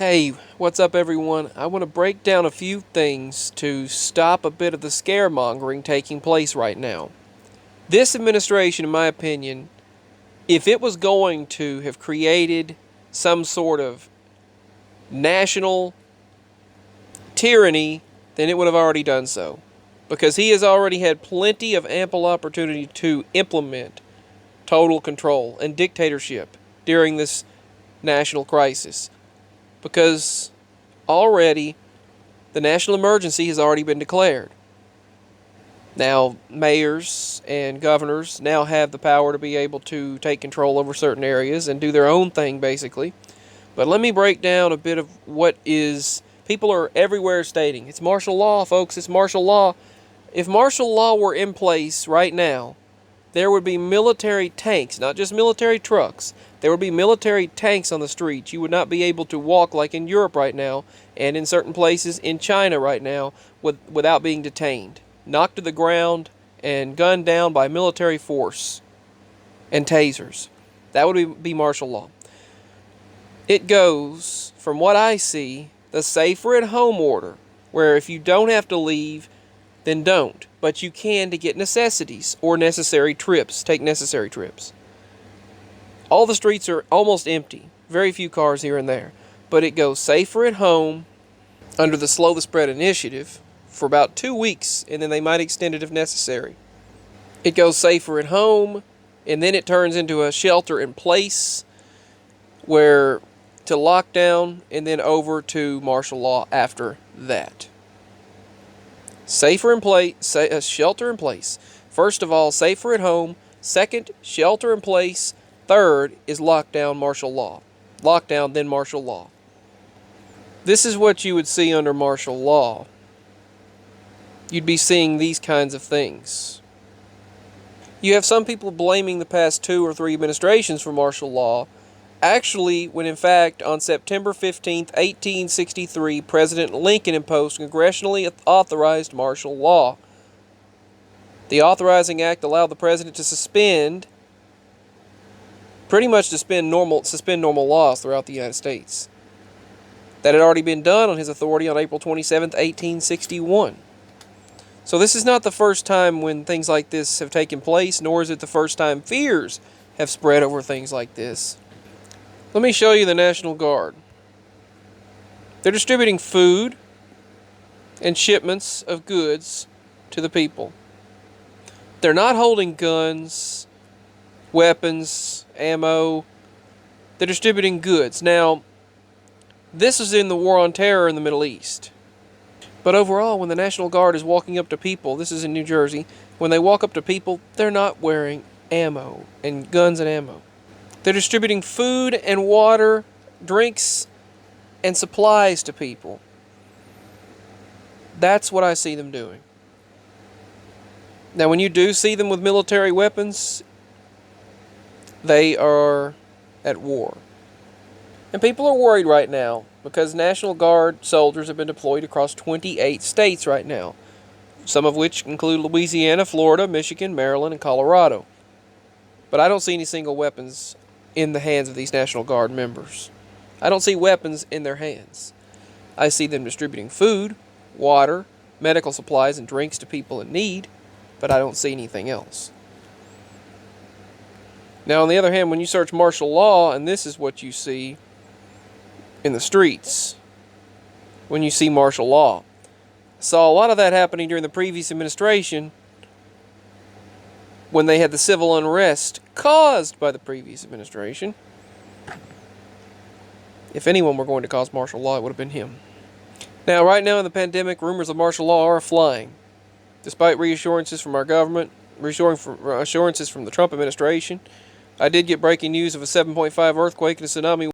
Hey, what's up everyone? I want to break down a few things to stop a bit of the scaremongering taking place right now. This administration, in my opinion, if it was going to have created some sort of national tyranny, then it would have already done so. Because he has already had plenty of ample opportunity to implement total control and dictatorship during this national crisis. Because already the national emergency has already been declared. Now, mayors and governors now have the power to be able to take control over certain areas and do their own thing, basically. But let me break down a bit of what is... People are everywhere stating, it's martial law, folks, it's martial law. If martial law were in place right now, there would be military tanks, not just military trucks. There would be military tanks on the streets. You would not be able to walk like in Europe right now and in certain places in China right now without being detained, knocked to the ground, and gunned down by military force and tasers. That would be martial law. It goes, from what I see, the safer at home order, where if you don't have to leave, then don't. But you can to get necessities or necessary trips. Take necessary trips. All the streets are almost empty. Very few cars here and there. But it goes safer at home under the Slow the Spread initiative for about 2 weeks, and then they might extend it if necessary. It goes safer at home, and then it turns into a shelter in place where to lockdown, and then over to martial law after that. Safer in place, shelter in place. First of all, safer at home. Second, shelter in place. Third is lockdown, martial law. Lockdown, then martial law. This is what you would see under martial law. You'd be seeing these kinds of things. You have some people blaming the past 2 or 3 administrations for martial law. Actually, when in fact, on September 15th, 1863, President Lincoln imposed congressionally authorized martial law. The authorizing act allowed the president to suspend normal laws throughout the United States. That had already been done on his authority on April 27th, 1861. So this is not the first time when things like this have taken place, nor is it the first time fears have spread over things like this. Let me show you the National Guard. They're distributing food and shipments of goods to the people. They're not holding guns, weapons, ammo. They're distributing goods. Now, this is in the war on terror in the Middle East. But overall, when the National Guard is walking up to people, this is in New Jersey, when they walk up to people, they're not wearing ammo and guns and ammo. They're distributing food and water, drinks, and supplies to people. That's what I see them doing. Now, when you do see them with military weapons, they are at war. And people are worried right now because National Guard soldiers have been deployed across 28 states right now, some of which include Louisiana, Florida, Michigan, Maryland, and Colorado. But I don't see any single weapons in the hands of these National Guard members. I don't see weapons in their hands. I see them distributing food, water, medical supplies, and drinks to people in need, but I don't see anything else. Now, on the other hand, when you search martial law, and this is what you see in the streets, when you see martial law. I saw a lot of that happening during the previous administration, when they had the civil unrest caused by the previous administration. If anyone were going to cause martial law, it would have been him. Now, right now in the pandemic, rumors of martial law are flying. Despite reassurances from our government, assurances from the Trump administration, I did get breaking news of a 7.5 earthquake and a tsunami